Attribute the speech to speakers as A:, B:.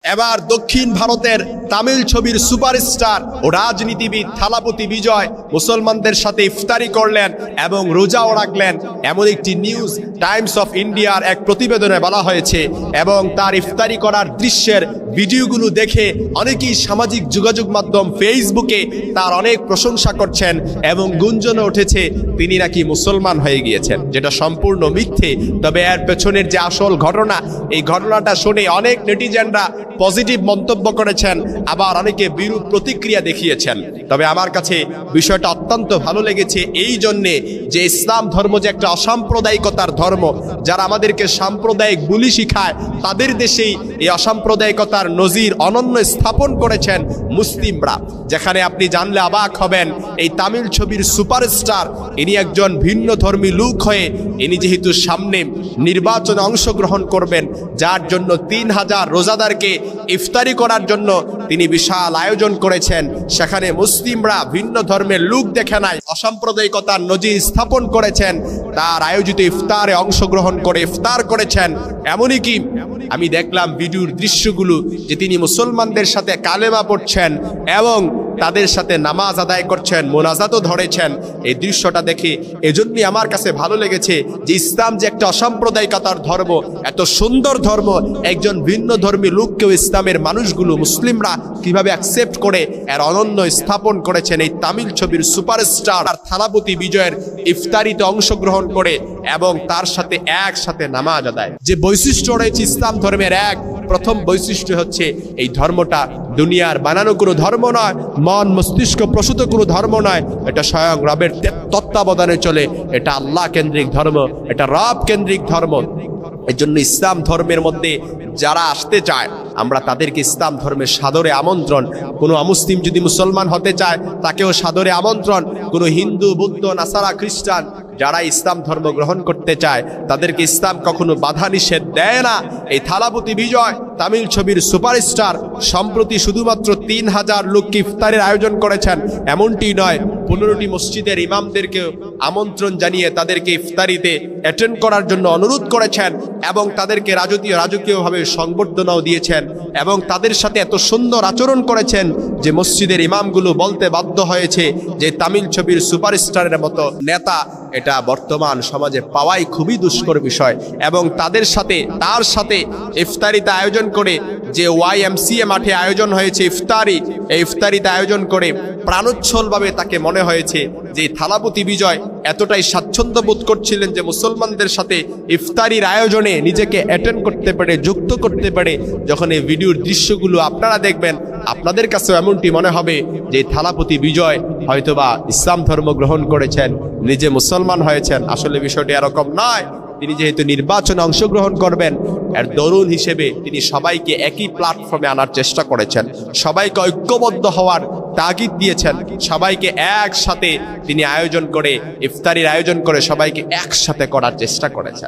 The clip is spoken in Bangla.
A: এবার দক্ষিণ ভারতের তামিল ছবির সুপারস্টার ও রাজনীতিবিদ থালাপতি বিজয় মুসলমানদের সাথে ইফতারি করলেন এবং রোজাও রাখলেন। এমন একটি নিউজ টাইমস অফ ইন্ডিয়ার এক প্রতিবেদনে বলা হয়েছে এবং তার ইফতারি করার দৃশ্যের ভিডিওগুলো দেখে অনেকেই সামাজিক যোগাযোগ মাধ্যম ফেসবুকে তার অনেক প্রশংসা করছেন এবং গুঞ্জনও উঠেছে তিনি নাকি মুসলমান হয়ে গিয়েছেন, যেটা সম্পূর্ণ মিথ্যে। তবে এর পেছনের যে আসল ঘটনা, এই ঘটনাটা শুনে অনেক নেটিজেনরা পজিটিভ মন্তব্য করেছেন, আবার অনেকে বিরূপ প্রতিক্রিয়া দেখিয়েছেন। তবে আমার কাছে বিষয়টা অত্যন্ত ভালো লেগেছে এই জন্যে যে ইসলাম ধর্ম যে একটা অসাম্প্রদায়িকতার ধর্ম, যারা আমাদেরকে সাম্প্রদায়িক বুলি শিখায় তাদের দেশেই এই অসাম্প্রদায়িকতার নজির অনন্য স্থাপন করেছেন মুসলিমরা। যেখানে আপনি জানলে অবাক হবেন, এই তামিল ছবির সুপারস্টার ইনি একজন ভিন্ন ধর্মী লোক হয়ে ইনি যেহেতু সামনে নির্বাচনে অংশগ্রহণ করবেন, যার জন্য 3000 রোজাদারকে ইফতারি করার জন্য তিনি বিশাল আয়োজন করেছেন। সেখানে মুসলিমরা ভিন্ন ধর্মের লোক দেখে নাই, অসাম্প্রদায়িকতার নজির স্থাপন করেছেন, তার আয়োজিত ইফতারে অংশগ্রহণ করে ইফতার করেছেন। এমনই কি আমি দেখলাম ভিডিওর দৃশ্যগুলো যে তিনি মুসলমানদের সাথে কালেমা পড়ছেন এবং তাদের সাথে নামাজ আদায় করছেন, মোনাজাতও ধরেছেন। এই দৃশ্যটা দেখে এজন্যই আমার কাছে ভালো লেগেছে যে ইসলাম যে একটা অসাম্প্রদায়িকতার ধর্ম, এত সুন্দর ধর্ম, একজন ভিন্ন ধর্মী লোককেও ইসলামের মানুষগুলো মুসলিমরা কিভাবে অ্যাকসেপ্ট করে এর অনন্য স্থাপন করেছেন এই তামিল ছবির সুপারস্টার থালাপতি বিজয়ের ইফতারিতে অংশগ্রহণ করে এবং তার সাথে একসাথে নামাজ আদায়। যে বৈশিষ্ট্য রয়েছে ইসলাম ধর্মের, এক প্রথম বৈশিষ্ট্য হচ্ছে এই ধর্মটা দুনিয়ার বানানো কোনো ধর্ম নয়, মন মস্তিষ্ক প্রসূত কোনো ধর্ম নয়, এটা স্বয়ং রবের তত্ত্বাবধানে চলে, এটা আল্লাহ কেন্দ্রিক ধর্ম, এটা রব কেন্দ্রিক ধর্ম। এই জন্য ইসলাম ধর্মের মধ্যে যারা আসতে চায় আমরা তাদেরকে ইসলাম ধর্মের সাদরে আমন্ত্রণ। কোনো অমুসলিম যদি মুসলমান হতে চায় তাকেও সাদরে আমন্ত্রণ। কোনো হিন্দু, বৌদ্ধ, নাসারা, খ্রিস্টান যারা ইসলাম ধর্ম গ্রহণ করতে চায় তাদেরকে ইসলাম কখনো বাধা নিষেধ দেয় না। এই থালাপতি বিজয় তামিল ছবির সুপারস্টার সম্প্রতি শুধুমাত্র 3000 লোককে ইফতারের আয়োজন করেছেন এমনটি নয়, 15টি মসজিদের ইমামদেরকে আমন্ত্রণ জানিয়ে তাদেরকে ইফতারিতে অ্যাটেন্ড করার জন্য অনুরোধ করেছেন এবং তাদেরকে রাজকীয়ভাবে সংবর্ধনাও দিয়েছেন এবং তাদের সাথে এত সুন্দর আচরণ করেছেন যে মসজিদের ইমামগুলো বলতে বাধ্য হয়েছে যে তামিল ছবির সুপারস্টারের মতো নেতা এটা বর্তমান সমাজে পাওয়াই খুবই দুষ্কর বিষয়। এবং তার সাথে ইফতারিতে আয়োজন করে যে YMCA মাঠে আয়োজন হয়েছে ইফতারি, এই ইফতারিতে আয়োজন করে প্রাণোচ্ছলভাবে তাকে মনে হয়েছে যে থালাপতি বিজয় এতটাই স্বাচ্ছন্দ্য বোধ করছিলেন যে মুসলমানদের সাথে ইফতারির আয়োজনে নিজেকে অ্যাটেন্ড করতে পারে, যুক্ত করতে পারে। যখন এই ভিডিওর দৃশ্যগুলো আপনারা দেখবেন আপনাদের কাছেও এমনটি মনে হবে যে থালাপতি বিজয় হয়তোবা ইসলাম ধর্ম গ্রহণ করেছেন, নিজে মুসলমান হয়েছেন। আসলে বিষয়টি এরকম নয়। তিনি যেহেতু নির্বাচনে অংশগ্রহণ করবেন, এর দরুন হিসেবে তিনি সবাইকে একই প্ল্যাটফর্মে আনার চেষ্টা করেছেন, সবাইকে ঐক্যবদ্ধ হওয়ার তাগিদ দিয়েছেন, সবাইকে একসাথে তিনি আয়োজন করে ইফতারির আয়োজন করে সবাইকে একসাথে করার চেষ্টা করেছেন।